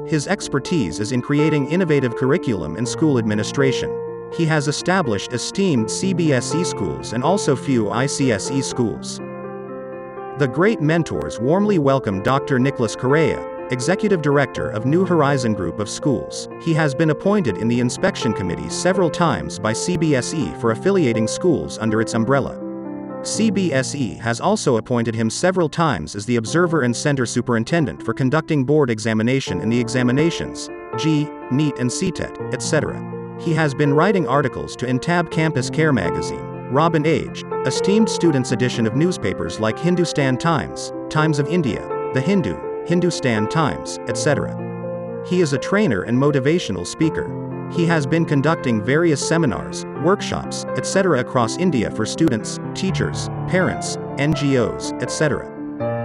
His expertise is in creating innovative curriculum and school administration. He has established esteemed CBSE schools and also few ICSE schools. The great mentors warmly welcome Dr. Nicholas Correa, Executive Director of New Horizon Group of Schools. He has been appointed in the inspection committee several times by CBSE for affiliating schools under its umbrella. CBSE has also appointed him several times as the observer and center superintendent for conducting board examination in the examinations, NEET and CTET, etc. He has been writing articles to Intab Campus Care magazine, Robin Age, esteemed students' edition of newspapers like Hindustan Times, Times of India, The Hindu, Hindustan Times, etc. He is a trainer and motivational speaker. He has been conducting various seminars, workshops, etc. across India for students, teachers, parents, NGOs, etc.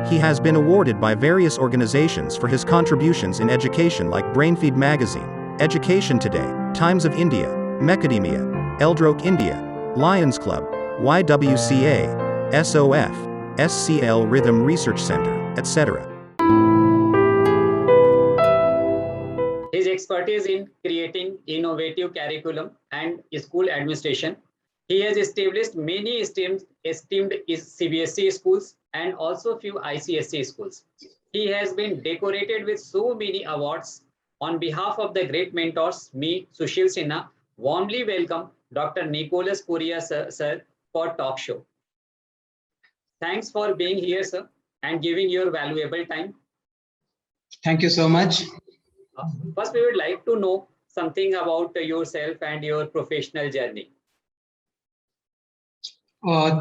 He has been awarded by various organizations for his contributions in education like Brainfeed Magazine, Education Today, Times of India, Macadamia, Eldroke India, Lions Club, YWCA, SOF, SCL Rhythm Research Center, etc. His expertise in creating innovative curriculum and school administration. He has established many esteemed CBSE schools and also few ICSE schools. He has been decorated with so many awards. On behalf of the great mentors, me, Sushil Sinha, warmly welcome Dr. Nicholas Correa, sir, for talk show. Thanks for being here, sir, and giving your valuable time. Thank you so much. First, we would like to know something about yourself and your professional journey.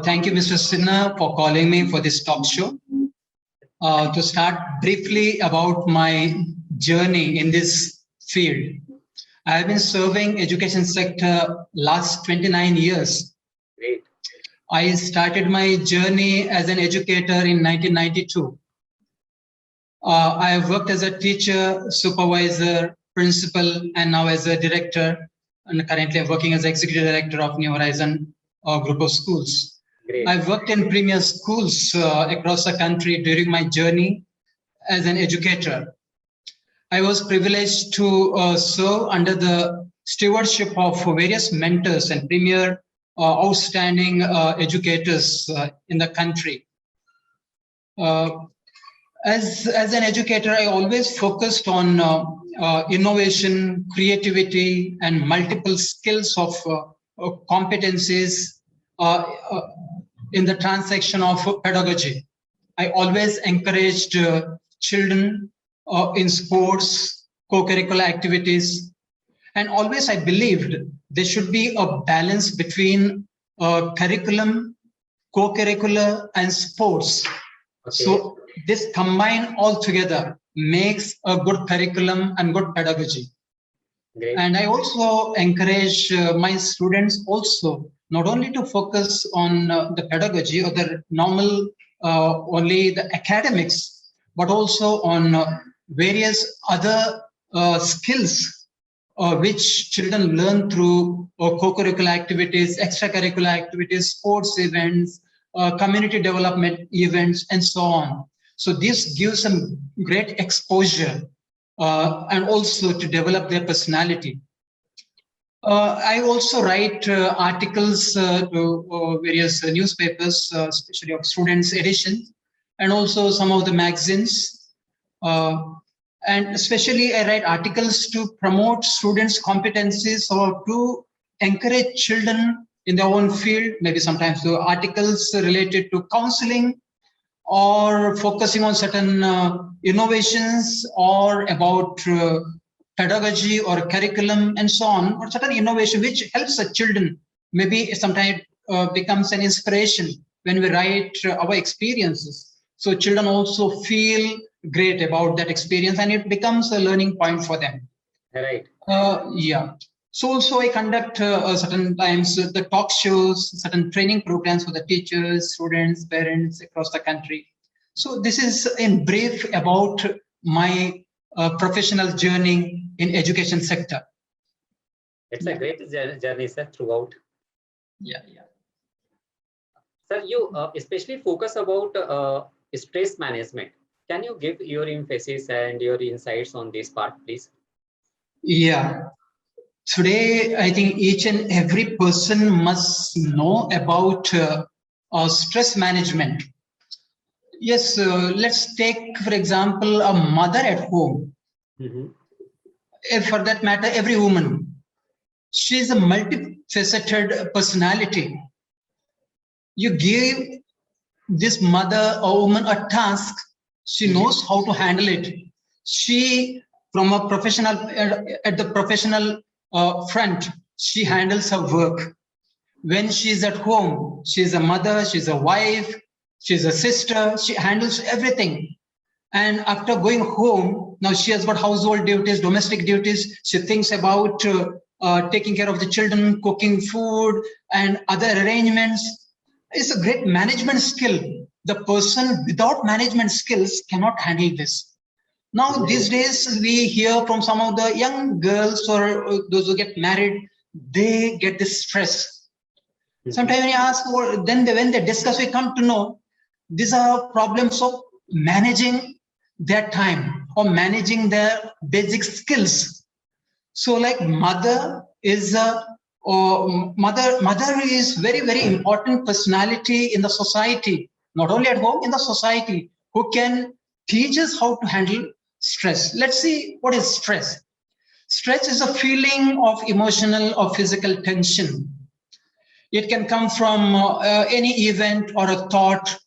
Thank you, Mr. Sinha, for calling me for this talk show. To start briefly about my journey in this field, I have been serving education sector last 29 years. Great. I started my journey as an educator in 1992. I have worked as a teacher, supervisor, principal, and now as a director. And currently I'm working as executive director of New Horizon Group of Schools. Great. I've worked in premier schools across the country during my journey as an educator. I was privileged to serve under the stewardship of various mentors and premier outstanding educators in the country. As an educator, I always focused on innovation, creativity, and multiple skills of competencies in the transaction of pedagogy. I always encouraged children in sports, co-curricular activities, and always I believed there should be a balance between curriculum, co-curricular, and sports. Okay. So this combined all together makes a good curriculum and good pedagogy. Great. And I also encourage my students also not only to focus on the pedagogy or the normal only the academics, but also on various other skills which children learn through co-curricular activities, extracurricular activities, sports events, community development events, and so on. So this gives them great exposure and also to develop their personality. I also write articles to various newspapers, especially of students' editions, and also some of the magazines. And especially I write articles to promote students' competencies or to encourage children in their own field, maybe sometimes the articles related to counseling or focusing on certain innovations or about pedagogy or curriculum and so on, or certain innovation which helps the children, maybe sometimes becomes an inspiration when we write our experiences. So children also feel great about that experience and it becomes a learning point for them. Right. Yeah. So also I conduct certain times the talk shows, certain training programs for the teachers, students, parents across the country. So this is in brief about my professional journey in education sector. It's a great journey, sir, throughout. Yeah. Sir, you especially focus about stress management. Can you give your emphasis and your insights on this part, please? Yeah. Today, I think each and every person must know about stress management. Yes, let's take, for example, a mother at home. If for that matter, every woman, she's a multifaceted personality. You give this mother or woman a task, she knows how to handle it. She, from a professional, at the professional front, she handles her work. When she's at home, she's a mother, she's a wife, she's a sister, she handles everything. And after going home, now she has got household duties, domestic duties. She thinks about taking care of the children, cooking food, and other arrangements. It's a great management skill. The person without management skills cannot handle this. Now, these days, we hear from some of the young girls or those who get married, they get this stress. Sometimes when you ask, well, then when they discuss, we come to know these are problems of managing their time or managing their basic skills. So, like mother is mother is very important personality in the society, not only at home, in the society, who can teach us how to handle stress. Let's see what is stress. Stress is a feeling of emotional or physical tension. It can come from any event or a thought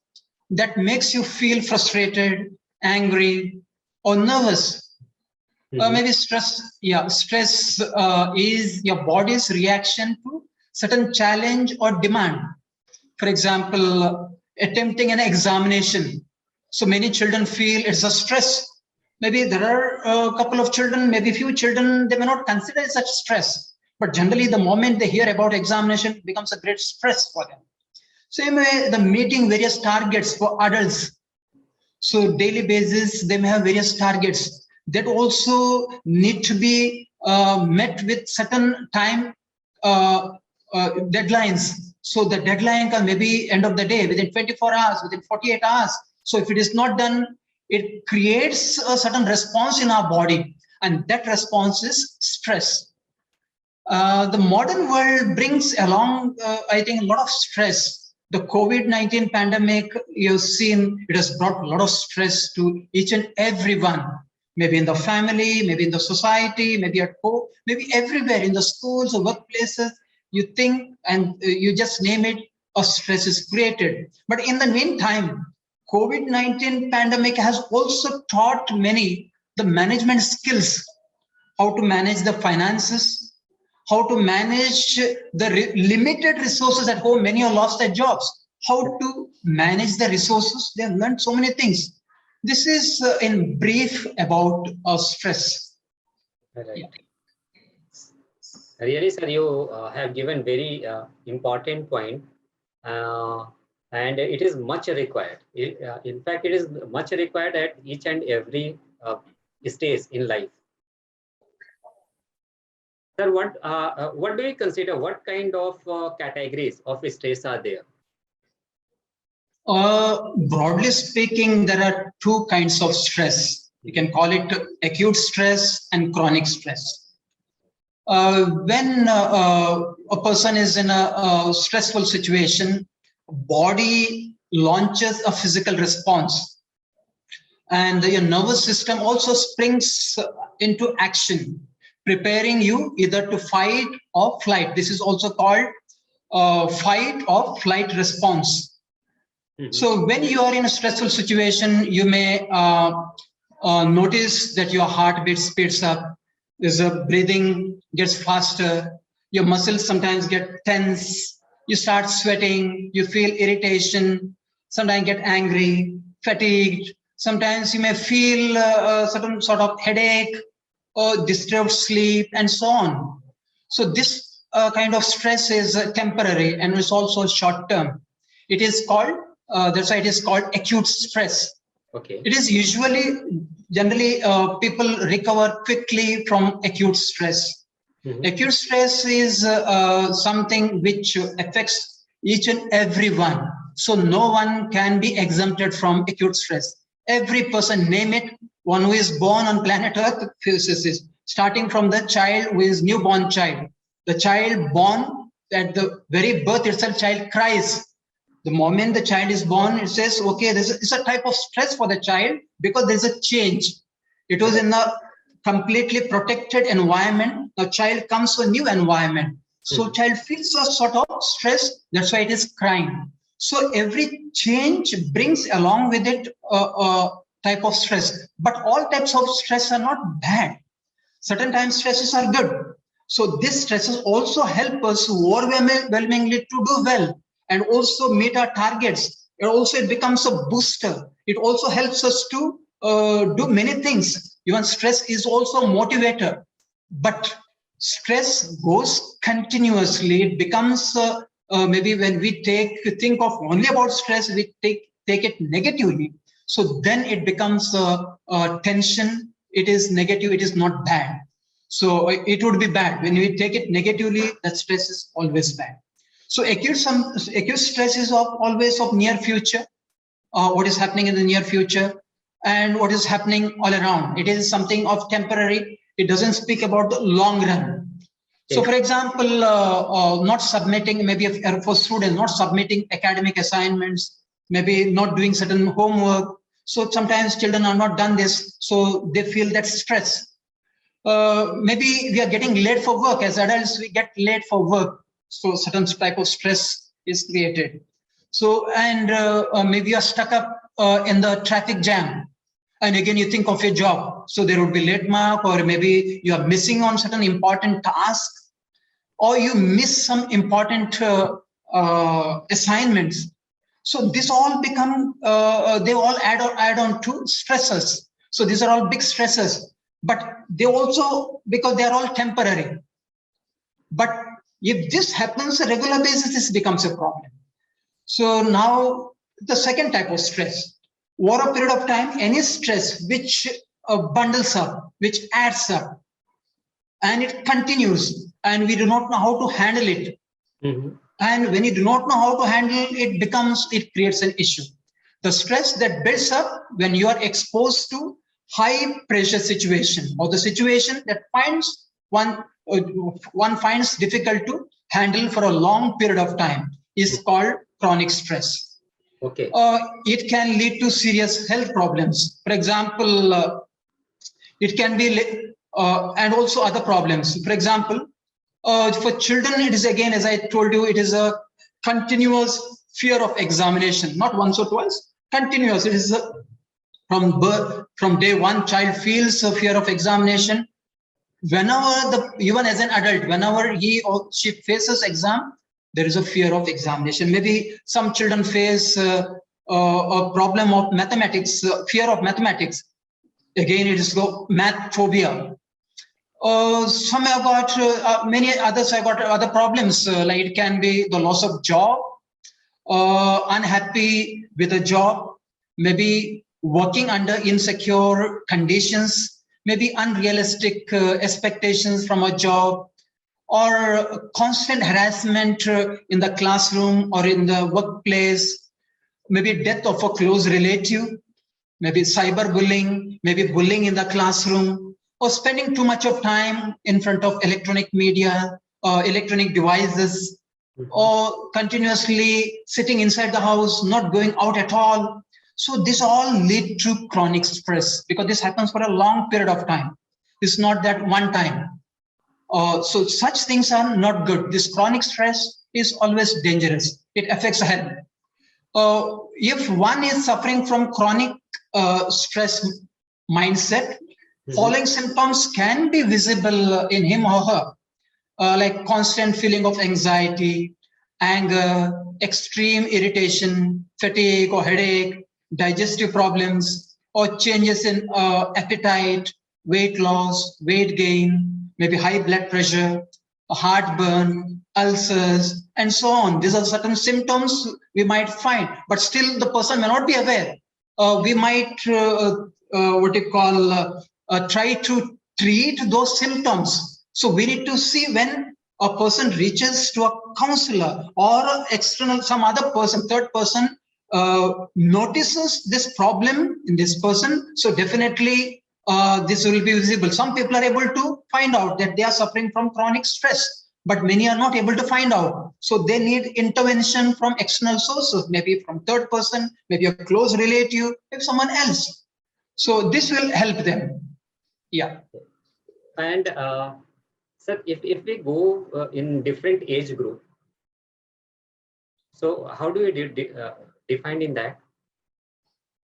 that makes you feel frustrated, angry, or nervous. Maybe stress. Yeah, stress is your body's reaction to certain challenge or demand. For example, attempting an examination. So many children feel it's a stress. Maybe there are a couple of children, maybe few children, they may not consider it such stress. But generally, the moment they hear about examination, it becomes a great stress for them. Same way, the meeting various targets for adults. So daily basis, they may have various targets that also need to be met with certain time deadlines. So the deadline can maybe end of the day, within 24 hours, within 48 hours. So if it is not done, it creates a certain response in our body, and that response is stress. The modern world brings along, I think, a lot of stress. The COVID-19 pandemic, you've seen, it has brought a lot of stress to each and everyone, maybe in the family, maybe in the society, maybe at home, maybe everywhere in the schools or workplaces. You think and you just name it, a stress is created. But in the meantime, COVID-19 pandemic has also taught many the management skills, how to manage the finances, how to manage the limited resources at home. Many have lost their jobs. How to manage the resources. They have learned so many things. This is in brief about stress. Right. Yeah. Really, sir, you have given very important point, and it is much required. In fact, it is much required at each and every stage in life. Sir, what do you consider? What kind of categories of stress are there? Broadly speaking, there are two kinds of stress. You can call it acute stress and chronic stress. When a person is in a stressful situation, body launches a physical response, and your nervous system also springs into action, preparing you either to fight or flight. This is also called fight or flight response. So when you are in a stressful situation, you may notice that your heartbeat speeds up, there's a breathing gets faster, your muscles sometimes get tense, you start sweating, you feel irritation, sometimes get angry, fatigued, sometimes you may feel a certain sort of headache or disturbed sleep and so on. So this kind of stress is temporary and it's also short term. It is called, that's why it is called acute stress. Okay. It is generally people recover quickly from acute stress. Acute stress is something which affects each and everyone. So no one can be exempted from acute stress. Every person, name it, one who is born on planet Earth faces this, starting from the child who is newborn child. The child born, at the very birth itself, child cries. The moment the child is born, it says, okay, it's a type of stress for the child because there's a change. It was in a completely protected environment. The child comes to a new environment. So child feels a sort of stress. That's why it is crying. So every change brings along with it a type of stress. But all types of stress are not bad. Certain times stresses are good. So these stresses also help us overwhelmingly to do well and also meet our targets. And also it becomes a booster. It also helps us to do many things. Even stress is also a motivator. But stress goes continuously. It becomes maybe when we think of only about stress, we take it negatively. So then it becomes tension. It is negative. It is not bad. So it would be bad when we take it negatively. That stress is always bad. So acute stress is always of near future. What is happening in the near future and what is happening all around. It is something of temporary. It doesn't speak about the long run. So, for example, not submitting, maybe for students, not submitting academic assignments, maybe not doing certain homework. So sometimes children are not done this, so they feel that stress. Maybe we are getting late for work. As adults, we get late for work. So certain type of stress is created. So, and maybe you are stuck up in the traffic jam. And again, you think of your job. So there would be late mark, or maybe you are missing on certain important tasks, or you miss some important assignments. So this all become, they all add on to stresses. So these are all big stresses, but they also, because they are all temporary. But if this happens on a regular basis, this becomes a problem. So now the second type of stress, over a period of time, any stress which bundles up, which adds up, and it continues, and we do not know how to handle it. And when you do not know how to handle it, it creates an issue. The stress that builds up when you are exposed to high pressure situation, or the situation that one finds difficult to handle for a long period of time, is called chronic stress. Okay. It can lead to serious health problems. For example, it can be, and also other problems. For example, for children, it is, again, as I told you, it is a continuous fear of examination, not once or twice, continuous. It is from birth, from day one, child feels a fear of examination. Whenever even as an adult, whenever he or she faces exam, there is a fear of examination. Maybe some children face a problem of mathematics, fear of mathematics. Again, it is math phobia. Some have got, many others have got other problems, like it can be the loss of job, unhappy with a job, maybe working under insecure conditions, maybe unrealistic expectations from a job, or constant harassment in the classroom or in the workplace, maybe death of a close relative, maybe cyberbullying, maybe bullying in the classroom, or spending too much of time in front of electronic media, electronic devices, or continuously sitting inside the house, not going out at all. So this all lead to chronic stress, because this happens for a long period of time. It's not that one time. So such things are not good. This chronic stress is always dangerous. It affects health. If one is suffering from chronic stress mindset, following symptoms can be visible in him or her, like constant feeling of anxiety, anger, extreme irritation, fatigue or headache, digestive problems, or changes in appetite, weight loss, weight gain, maybe high blood pressure, heartburn, ulcers, and so on. These are certain symptoms we might find, but still the person may not be aware. We might, try to treat those symptoms. So we need to see when a person reaches to a counselor or external, some other person, third person, notices this problem in this person, so definitely this will be visible. Some people are able to find out that they are suffering from chronic stress, but many are not able to find out. So they need intervention from external sources, maybe from third person, maybe a close relative, maybe someone else. So this will help them. Yeah. And sir, if we go in different age group, so how do you define in that?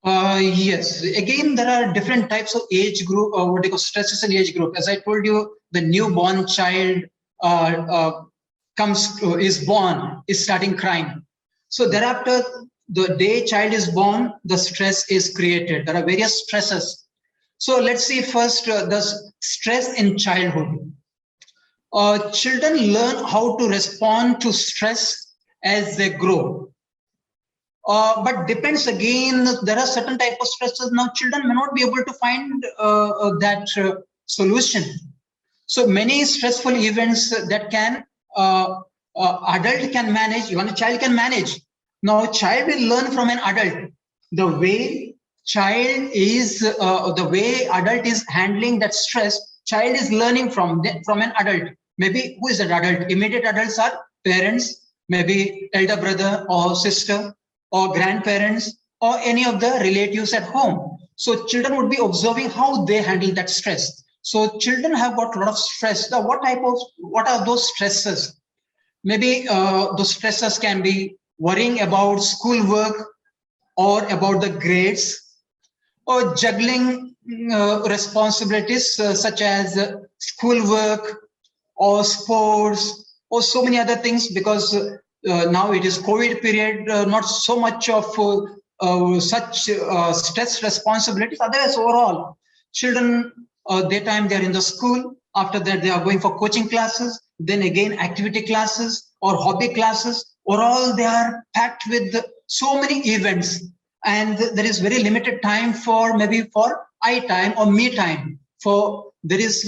Yes, again, there are different types of age group, or what they call stresses in age group. As I told you, the newborn child is born, is starting crying. So thereafter, the day child is born, the stress is created. There are various stresses. So let's see first the stress in childhood. Children learn how to respond to stress as they grow. But depends again, there are certain type of stresses. Now children may not be able to find that solution. So many stressful events that can adult can manage, even a child can manage. Now a child will learn from an adult. The way child is, the way adult is handling that stress, child is learning from an adult. Maybe who is that adult? Immediate adults are parents, maybe elder brother or sister, or grandparents, or any of the relatives at home. So children would be observing how they handle that stress. So children have got a lot of stress. Now, what are those stresses? Maybe those stresses can be worrying about schoolwork or about the grades, or juggling responsibilities such as schoolwork or sports or so many other things, because now it is COVID period, not so much of such stress responsibilities. Otherwise, overall, children, daytime they are in the school. After that, they are going for coaching classes, then again activity classes or hobby classes. Overall, they are packed with so many events, and there is very limited time for maybe for I time or me time. For there is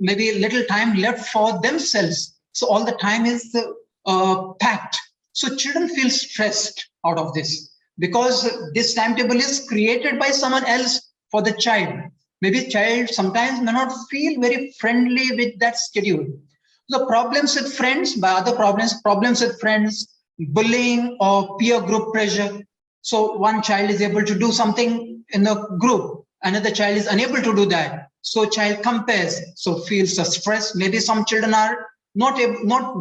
maybe little time left for themselves. So all the time is packed. So children feel stressed out of this, because this timetable is created by someone else for the child. Maybe child sometimes may not feel very friendly with that schedule. The problems with friends, by other problems with friends, bullying or peer group pressure. So one child is able to do something in the group, another child is unable to do that. So child compares, so feels a stress. Maybe some children are not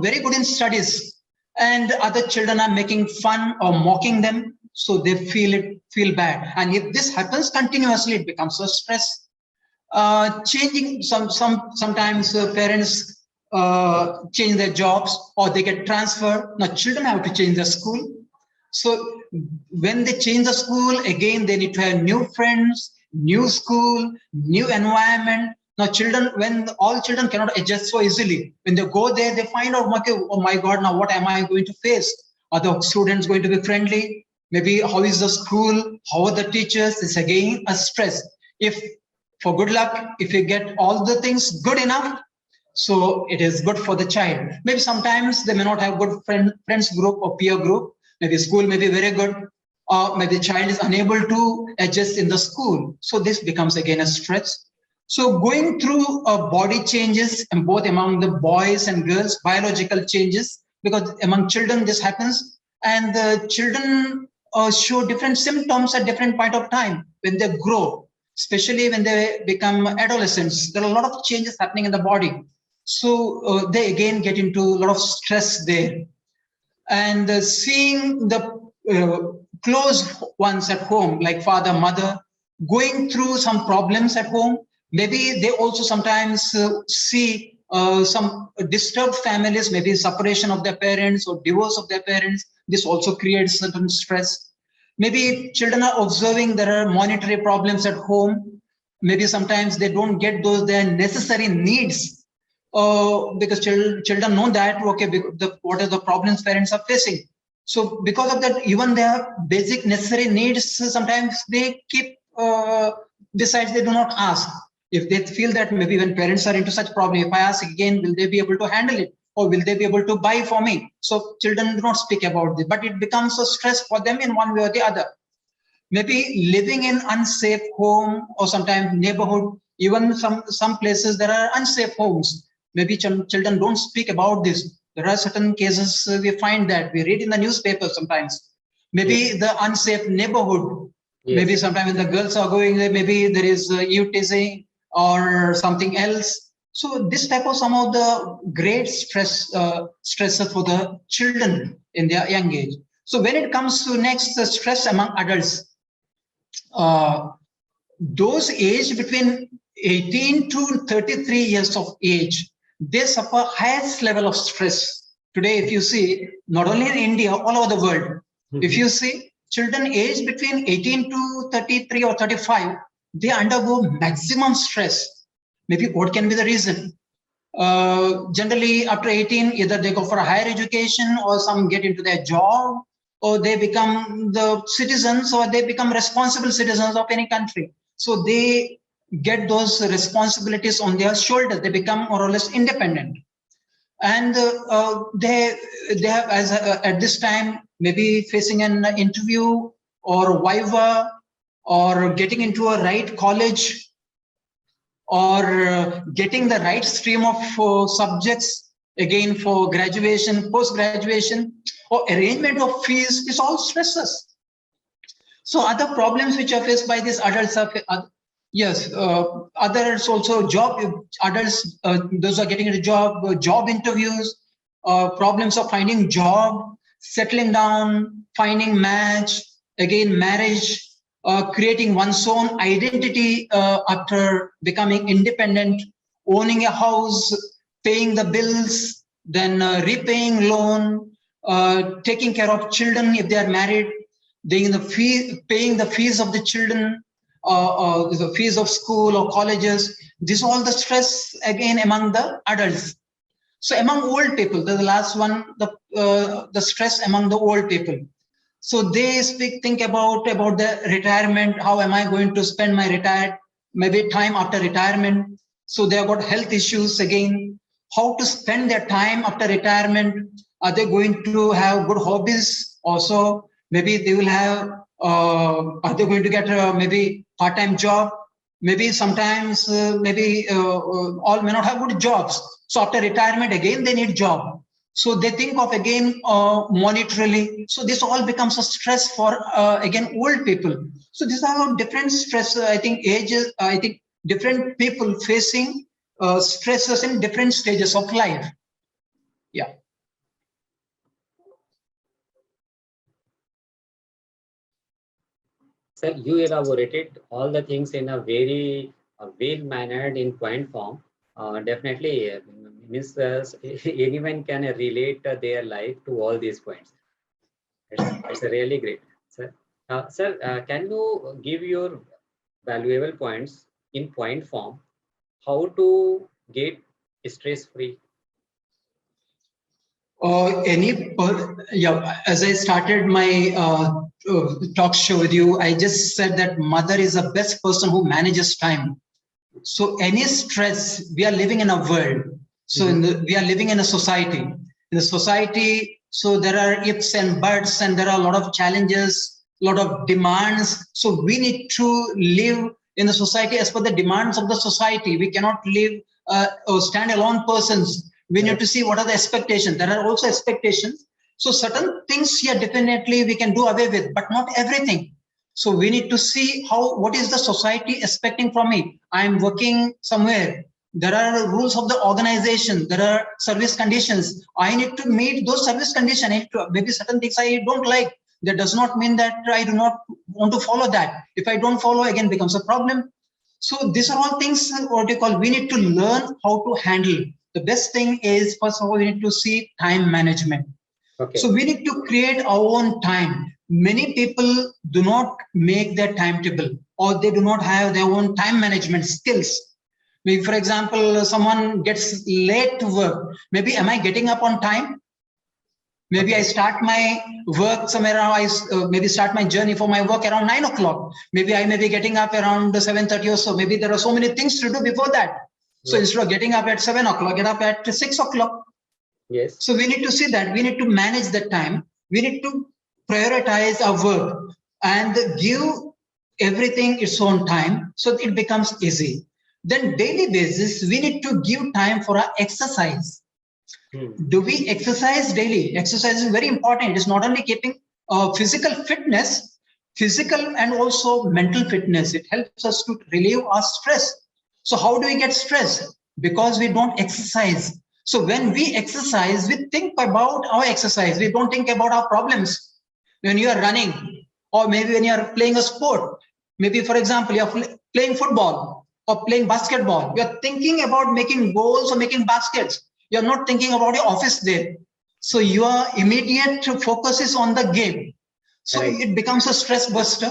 very good in studies, and other children are making fun or mocking them, so they feel bad. And if this happens continuously, it becomes a stress. Changing sometimes parents change their jobs, or they get transferred. Now children have to change their school. So when they change the school, again they need to have new friends, new school, new environment. Now children, when all children cannot adjust so easily, when they go there, they find out, okay, oh my God, now what am I going to face? Are the students going to be friendly? Maybe how is the school? How are the teachers? It's again a stress. If for good luck, if you get all the things good enough, so it is good for the child. Maybe sometimes they may not have good friends group or peer group. Maybe school may be very good, or maybe the child is unable to adjust in the school. So this becomes again a stress. So going through body changes, and both among the boys and girls, biological changes, because among children this happens, and the children show different symptoms at different point of time when they grow, especially when they become adolescents. There are a lot of changes happening in the body. So they again get into a lot of stress there. And seeing the close ones at home, like father, mother, going through some problems at home. Maybe they also sometimes see some disturbed families, maybe separation of their parents or divorce of their parents. This also creates certain stress. Maybe children are observing there are monetary problems at home. Maybe sometimes they don't get their necessary needs, because children know that, okay, what are the problems parents are facing. So because of that, even their basic necessary needs, sometimes they keep, besides they do not ask. If they feel that maybe when parents are into such problem, if I ask again, will they be able to handle it? or will they be able to buy for me? So children do not speak about this, but it becomes a stress for them in one way or the other. Maybe living in unsafe home, or sometimes neighborhood, even some places there are unsafe homes. Maybe children don't speak about this. There are certain cases we find that we read in the newspaper sometimes. Maybe Yes. the unsafe neighborhood. Yes. Maybe sometimes when the girls are going there, maybe there is teasing or something else. So this type of some of the great stressors for the children in their young age. So when it comes to next, the stress among adults, those aged between 18 to 33 years of age, they suffer highest level of stress. Today, if you see, not only in India, all over the world, if you see children aged between 18 to 33 or 35, they undergo maximum stress. Maybe what can be the reason? Generally, after 18, either they go for a higher education, or some get into their job, or they become the citizens, or they become responsible citizens of any country. So they get those responsibilities on their shoulders. They become more or less independent, and they have, as at this time, maybe facing an interview or viva, or getting into a right college, or getting the right stream of subjects, again for graduation, post-graduation, or arrangement of fees, is all stresses. So other problems which are faced by these adults are, yes, others also job, adults, those are getting into job interviews, problems of finding job, settling down, finding match, again marriage, creating one's own identity after becoming independent, owning a house, paying the bills, then repaying loan, taking care of children if they are married, paying the fees of the children, the fees of school or colleges. This all the stress again among the adults. So among old people, the last one, the stress among the old people. So they think about the retirement. How am I going to spend my maybe time after retirement? So they have got health issues again. How to spend their time after retirement? Are they going to have good hobbies? Also, maybe they will have. Are they going to get maybe part-time job? Maybe sometimes all may not have good jobs. So after retirement, again they need job. So they think of again monetarily. So this all becomes a stress for again old people. So these are different stress. I think ages. I think different people facing stresses in different stages of life. Yeah. Sir, you elaborated all the things in a very well-mannered in point form. Definitely, means anyone can relate their life to all these points. It's really great, sir. Sir, can you give your valuable points in point form? How to get stress-free? As I started my talk show with you, I just said that mother is the best person who manages time. So any stress, we are living in a world. So we are living in a society. In a society, so there are ifs and buts, and there are a lot of challenges, a lot of demands. So we need to live in the society as per the demands of the society. We cannot live stand-alone persons. We need to see what are the expectations. There are also expectations. So certain things here definitely we can do away with, but not everything. So we need to see what is the society expecting from me. I am working somewhere. There are rules of the organization. There are service conditions. I need to meet those service conditions. Maybe certain things I don't like. That does not mean that I do not want to follow that. If I don't follow, again becomes a problem. So these are all things, we need to learn how to handle. The best thing is, first of all, we need to see time management. Okay. So we need to create our own time. Many people do not make their timetable, or they do not have their own time management skills. Maybe, for example, someone gets late to work. Maybe, am I getting up on time? Maybe I start my work somewhere around, maybe start my journey for my work around 9 o'clock. Maybe I may be getting up around 7:30 or so. Maybe there are so many things to do before that. So instead of getting up at 7 o'clock, get up at 6 o'clock. Yes. So we need to see that we need to manage the time. We need to prioritize our work and give everything its own time so it becomes easy. Then daily basis, we need to give time for our exercise. Do we exercise daily? Exercise is very important. It's not only keeping physical fitness, physical and also mental fitness. It helps us to relieve our stress. So how do we get stress? Because we don't exercise. So when we exercise, we think about our exercise. We don't think about our problems. When you are running, or maybe when you are playing a sport, maybe for example, you are playing football or playing basketball, you are thinking about making goals or making baskets. You're not thinking about your office there. So your immediate focus is on the game. So it becomes a stress buster.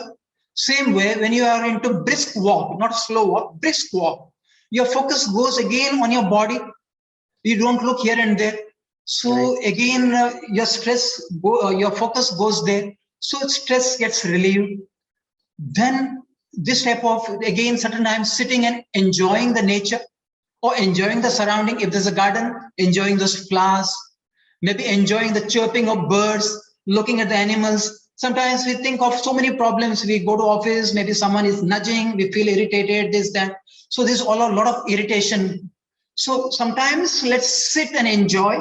Same way, when you are into brisk walk, not slow walk, brisk walk, your focus goes again on your body. You don't look here and there. So again, your stress, your focus goes there. So stress gets relieved. Then this type of, again, certain times sitting and enjoying the nature, or enjoying the surrounding. If there's a garden, enjoying those flowers, maybe enjoying the chirping of birds, looking at the animals. Sometimes we think of so many problems. We go to office, maybe someone is nudging, we feel irritated, this, that. So there's all a lot of irritation. So sometimes let's sit and enjoy,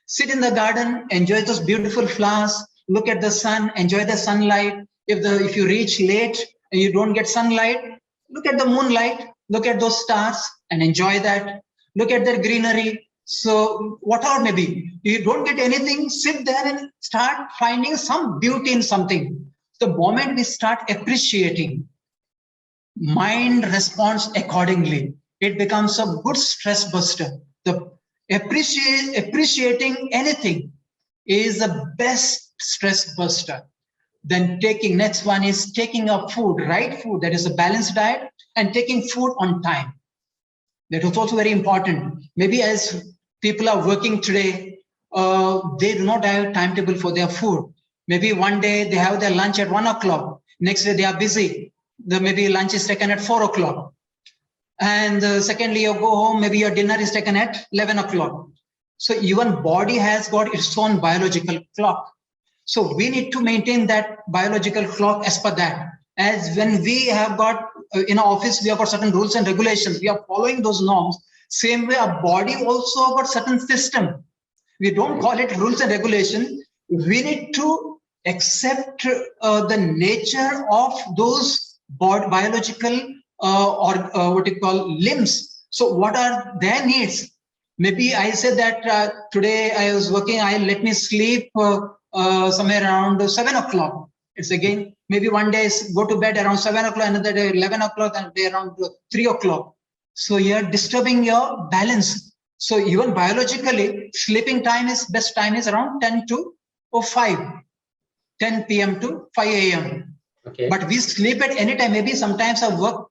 sit in the garden, enjoy those beautiful flowers, look at the sun, enjoy the sunlight. If you reach late and you don't get sunlight, look at the moonlight, look at those stars and enjoy that. Look at their greenery. So whatever maybe, you don't get anything, sit there and start finding some beauty in something. The moment we start appreciating, mind responds accordingly. It becomes a good stress buster. The appreciating anything is the best stress buster. Then next one is taking a food, right food, that is a balanced diet, and taking food on time. That is also very important. Maybe as people are working today, they do not have a timetable for their food. Maybe one day they have their lunch at 1 o'clock. Next day they are busy. Maybe lunch is taken at 4 o'clock. And secondly, you go home, maybe your dinner is taken at 11 o'clock. So even body has got its own biological clock. So we need to maintain that biological clock as per that. As when we have got in our office, we have got certain rules and regulations. We are following those norms. Same way, our body also got certain system. We don't call it rules and regulation. We need to accept the nature of those biological or what you call limbs. So what are their needs? Maybe I said that today I was working, let me sleep somewhere around 7 o'clock. It's again, maybe one day go to bed around 7 o'clock, another day 11 o'clock, and day around 3 o'clock. So you're disturbing your balance. So even biologically, sleeping time is best time is around 10 to 5, 10 p.m. to 5 a.m. Okay. But we sleep at any time. Maybe sometimes our work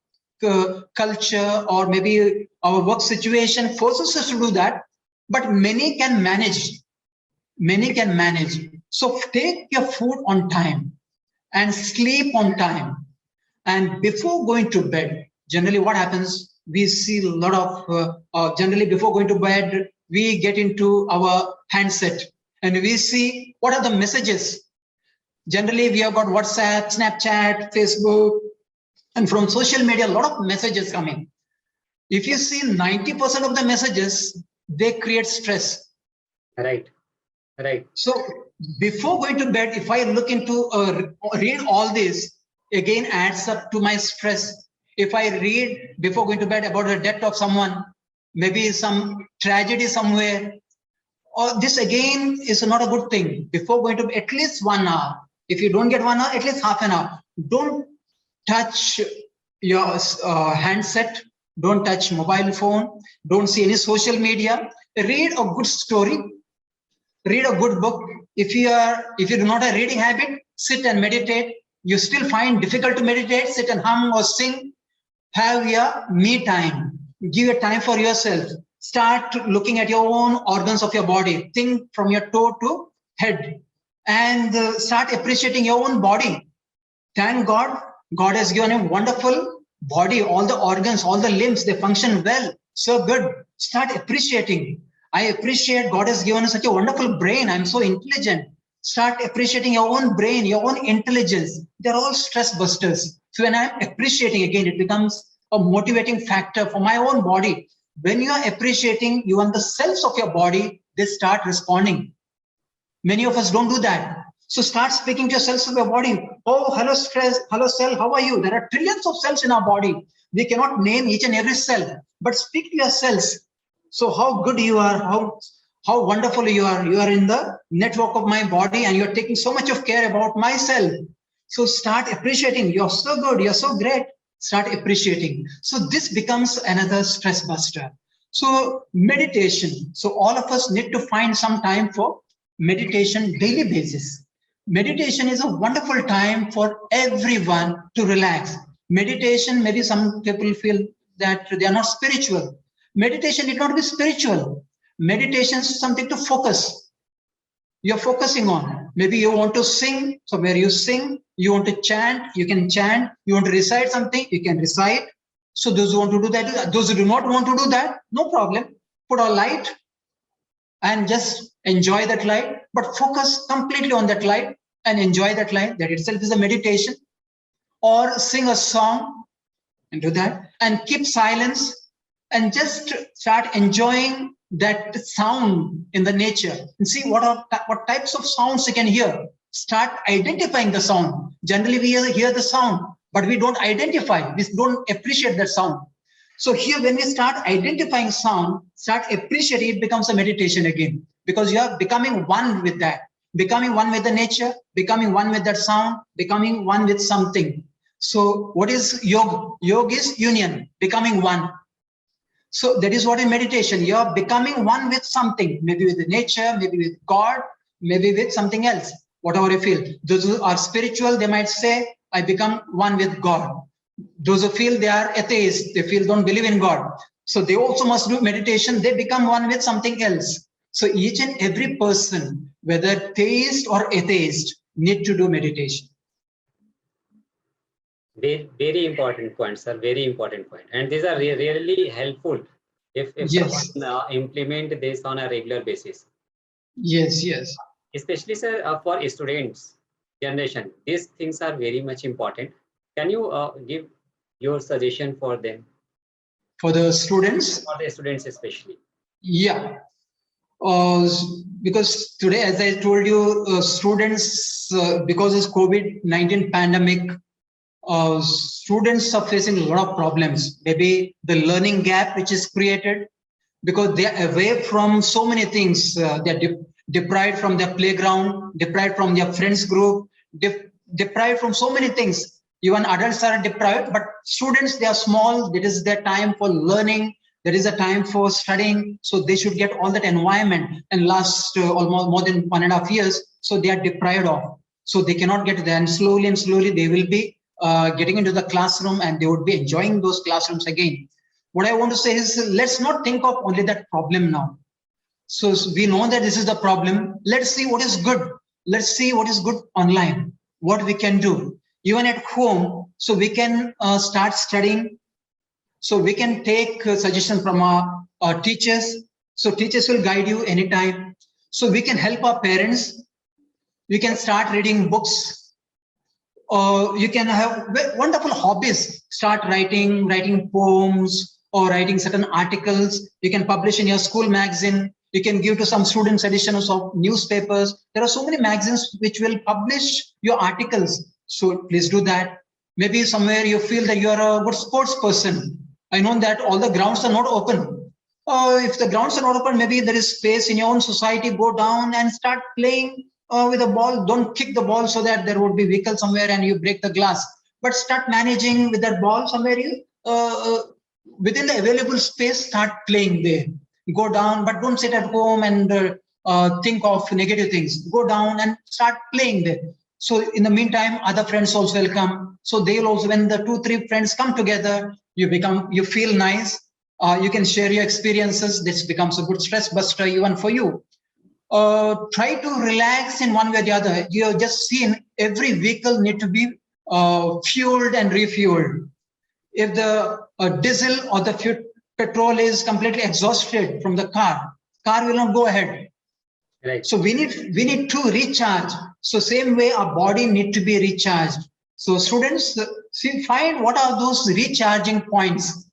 culture or maybe our work situation forces us to do that. But many can manage. Many can manage. So take your food on time and sleep on time. And before going to bed, generally what happens, we see a lot of, generally before going to bed, we get into our handset and we see what are the messages. Generally, we have got WhatsApp, Snapchat, Facebook, and from social media, a lot of messages coming. If you see 90% of the messages, they create stress. Right. Right. So before going to bed, if I look into read all this, again adds up to my stress. If I read before going to bed about the death of someone, maybe some tragedy somewhere, or this again is not a good thing. Before going to bed, at least 1 hour. If you don't get 1 hour, at least half an hour. Don't touch your handset. Don't touch mobile phone. Don't see any social media. Read a good story. Read a good book. If you do not have a reading habit, sit and meditate. You still find difficult to meditate, sit and hum or sing. Have your me time. Give your time for yourself. Start looking at your own organs of your body. Think from your toe to head. And start appreciating your own body. Thank God. God has given a wonderful body. All the organs, all the limbs, they function well. So good. Start appreciating. I appreciate God has given us such a wonderful brain. I'm so intelligent. Start appreciating your own brain, your own intelligence. They're all stress busters. So when I'm appreciating, again, it becomes a motivating factor for my own body. When you are appreciating, you want the cells of your body, they start responding. Many of us don't do that. So start speaking to your cells of your body. Oh, hello stress, hello cell, how are you? There are trillions of cells in our body. We cannot name each and every cell, but speak to your cells. So how good you are, how wonderful you are. You are in the network of my body and you're taking so much of care about myself. So start appreciating. You're so good, you're so great. Start appreciating. So this becomes another stress buster. So meditation. So all of us need to find some time for meditation daily basis. Meditation is a wonderful time for everyone to relax. Meditation, maybe some people feel that they are not spiritual. Meditation need not be spiritual. Meditation is something to focus. You're focusing on. Maybe you want to sing, so where you sing, you want to chant, you can chant. You want to recite something, you can recite. So those who want to do that, those who do not want to do that, no problem. Put a light and just enjoy that light, but focus completely on that light and enjoy that light. That itself is a meditation. Or sing a song and do that, and keep silence and just start enjoying that sound in the nature and see what types of sounds you can hear. Start identifying the sound. Generally, we hear the sound, but we don't identify. We don't appreciate that sound. So here, when we start identifying sound, start appreciating, it becomes a meditation again, because you are becoming one with that, becoming one with the nature, becoming one with that sound, becoming one with something. So what is yoga? Yoga is union, becoming one. So that is what in meditation, you are becoming one with something, maybe with the nature, maybe with God, maybe with something else, whatever you feel. Those who are spiritual, they might say, I become one with God. Those who feel they are atheists, they feel don't believe in God. So they also must do meditation. They become one with something else. So each and every person, whether theist or atheist, need to do meditation. Very, very important point, sir. Very important point. And these are really helpful if Yes. someone implement this on a regular basis. Yes, yes. Especially, sir, for students generation, these things are very much important. Can you give your suggestion for them? For the students? For the students especially. Yeah. Because today, as I told you, students, because of COVID-19 pandemic, students are facing a lot of problems. Maybe the learning gap which is created because they are away from so many things. They're deprived from their playground, deprived from their friends group, deprived from so many things. Even adults are deprived, but students, they are small. That is their time for learning. There is a time for studying. So they should get all that environment and last almost more than 1.5 years. So they are deprived of. So they cannot get there. And slowly they will be getting into the classroom and they would be enjoying those classrooms again. What I want to say is, let's not think of only that problem now. So we know that this is the problem. Let's see what is good. Let's see what is good online, what we can do. Even at home, so we can start studying. So we can take suggestions from our teachers. So teachers will guide you anytime. So we can help our parents. We can start reading books. You can have wonderful hobbies. Start writing poems or writing certain articles. You can publish in your school magazine. You can give to some students editions of newspapers. There are so many magazines which will publish your articles. So please do that. Maybe somewhere you feel that you are a good sports person. I know that all the grounds are not open. If the grounds are not open, maybe there is space in your own society. Go down and start playing with a ball. Don't kick the ball so that there would be vehicle somewhere and you break the glass. But start managing with that ball somewhere. You within the available space, start playing there. Go down, but don't sit at home and think of negative things. Go down and start playing there. So in the meantime, other friends also will come. So they'll also, when the 2-3 friends come together, you feel nice. You can share your experiences. This becomes a good stress buster even for you. Try to relax in one way or the other. You have just seen every vehicle need to be fueled and refueled. If the diesel or the petrol is completely exhausted from the car, car will not go ahead. Right. So we need to recharge. So same way our body need to be recharged. So students, find what are those recharging points.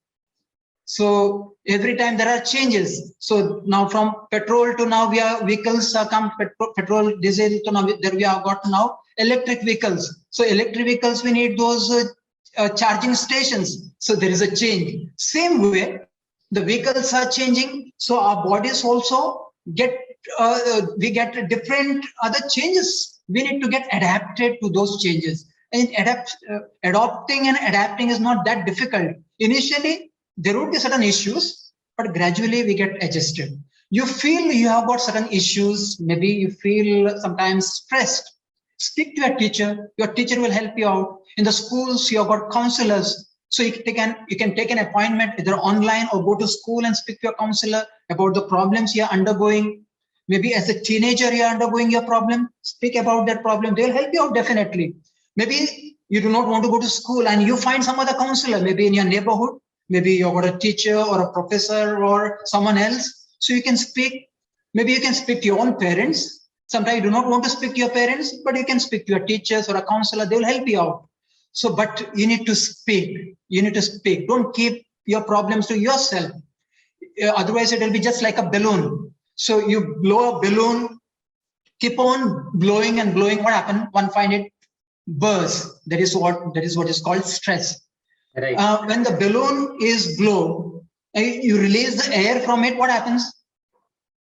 So every time there are changes. So now from petrol to now vehicles come petrol, diesel to now there we have got now electric vehicles. So electric vehicles, we need those charging stations. So there is a change. Same way, the vehicles are changing. So our bodies also we get different other changes. We need to get adapted to those changes. And adopting and adapting is not that difficult. Initially, there would be certain issues, but gradually we get adjusted. You feel you have got certain issues. Maybe you feel sometimes stressed. Speak to your teacher. Your teacher will help you out. In the schools, you have got counselors. So you can take an appointment either online or go to school and speak to your counselor about the problems you are undergoing. Maybe as a teenager, you are undergoing your problem. Speak about that problem. They will help you out definitely. Maybe you do not want to go to school and you find some other counselor, maybe in your neighborhood. Maybe you've got a teacher or a professor or someone else. So you can speak. Maybe you can speak to your own parents. Sometimes you do not want to speak to your parents, but you can speak to your teachers or a counselor. They will help you out. So, but you need to speak. You need to speak. Don't keep your problems to yourself. Otherwise, it will be just like a balloon. So you blow a balloon, keep on blowing and blowing. What happened? One find it burst. That is what is called stress. Right. When the balloon is blown, you release the air from it. What happens?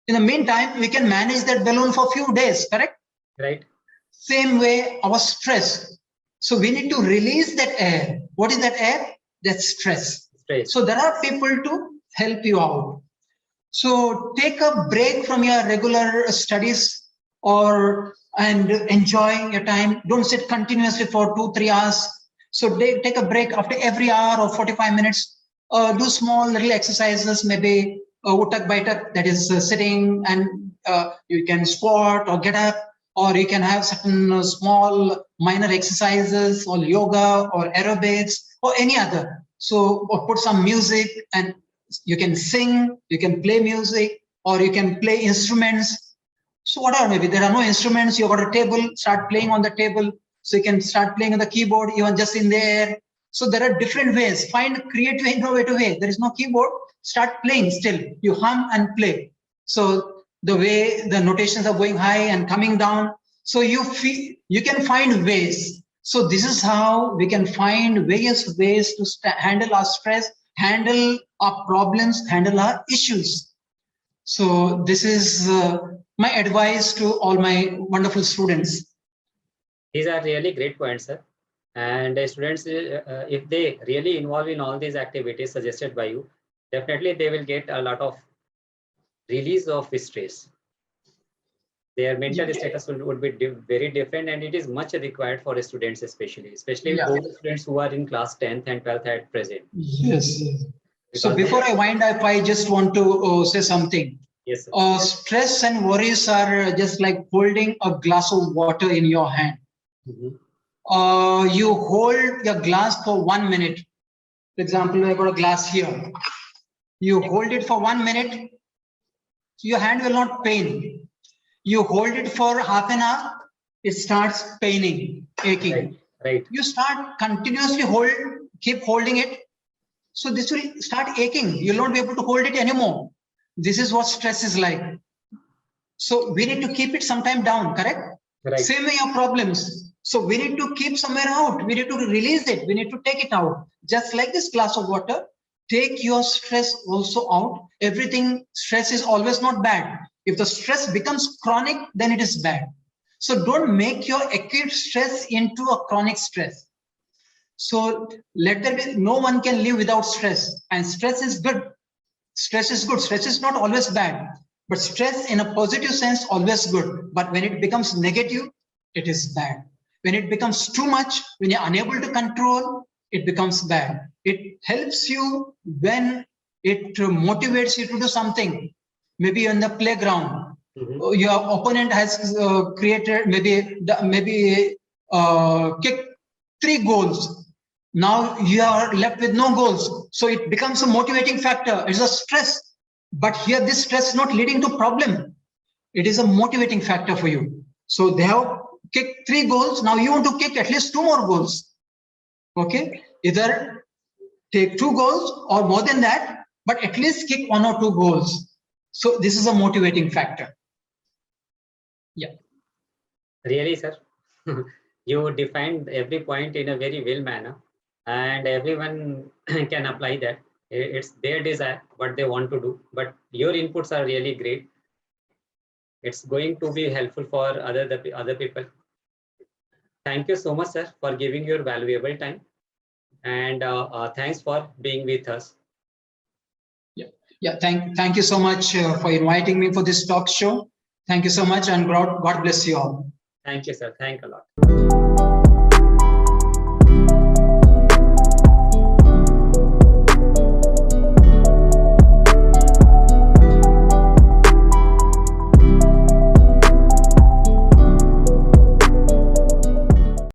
In the meantime, we can manage that balloon for a few days. Correct? Right. Same way, our stress. So we need to release that air. What is that air? That's stress. So there are people to help you out. So take a break from your regular studies and enjoy your time. Don't sit continuously for 2-3 hours. So take a break after every hour or 45 minutes. Do small little exercises, maybe utak baitak, that is sitting, and you can squat or get up, or you can have certain small minor exercises or yoga or aerobics or any other. So or put some music, and you can sing, you can play music, or you can play instruments. So whatever, maybe there are no instruments, you've got a table, start playing on the table. So you can start playing on the keyboard, even just in the air. So there are different ways. Find creative, innovative way. There is no keyboard, start playing still. You hum and play. So the way the notations are going high and coming down. So you can find ways. So this is how we can find various ways to handle our stress, handle our problems, handle our issues. So this is my advice to all my wonderful students. These are really great points, sir. And students, if they really involve in all these activities suggested by you, definitely they will get a lot of release of stress. Their mental status would be very different, and it is much required for students, especially those students who are in class 10th and 12th at present. Yes. So before I wind up, I just want to say something. Yes, sir. Stress and worries are just like holding a glass of water in your hand. You hold your glass for 1 minute. For example, I got a glass here. You hold it for 1 minute. Your hand will not pain. You hold it for half an hour, it starts paining, aching. Right. You start continuously keep holding it. So this will start aching. You'll not be able to hold it anymore. This is what stress is like. So we need to keep it sometime down, correct? Right. Same way your problems. So we need to keep somewhere out. We need to release it. We need to take it out. Just like this glass of water, take your stress also out. Stress is always not bad. If the stress becomes chronic, then it is bad. So don't make your acute stress into a chronic stress. So no one can live without stress, and stress is good. Stress is good. Stress is not always bad, but stress in a positive sense always good. But when it becomes negative, it is bad. When it becomes too much, when you're unable to control, it becomes bad. It helps you when it motivates you to do something. Maybe on the playground, your opponent has created kicked 3 goals. Now you are left with no goals. So it becomes a motivating factor. It's a stress. But here, this stress is not leading to problem. It is a motivating factor for you. So they have kicked 3 goals. Now you want to kick at least 2 more goals. Okay, either take 2 goals or more than that, but at least kick 1 or 2 goals. So this is a motivating factor. Yeah. Really, sir. You defined every point in a very well manner, and everyone can apply that. It's their desire, what they want to do, but your inputs are really great. It's going to be helpful for other people. Thank you so much, sir, for giving your valuable time, and thanks for being with us. Yeah, thank you so much for inviting me for this talk show. Thank you so much, and God bless you all. Thank you, sir. Thank you a lot.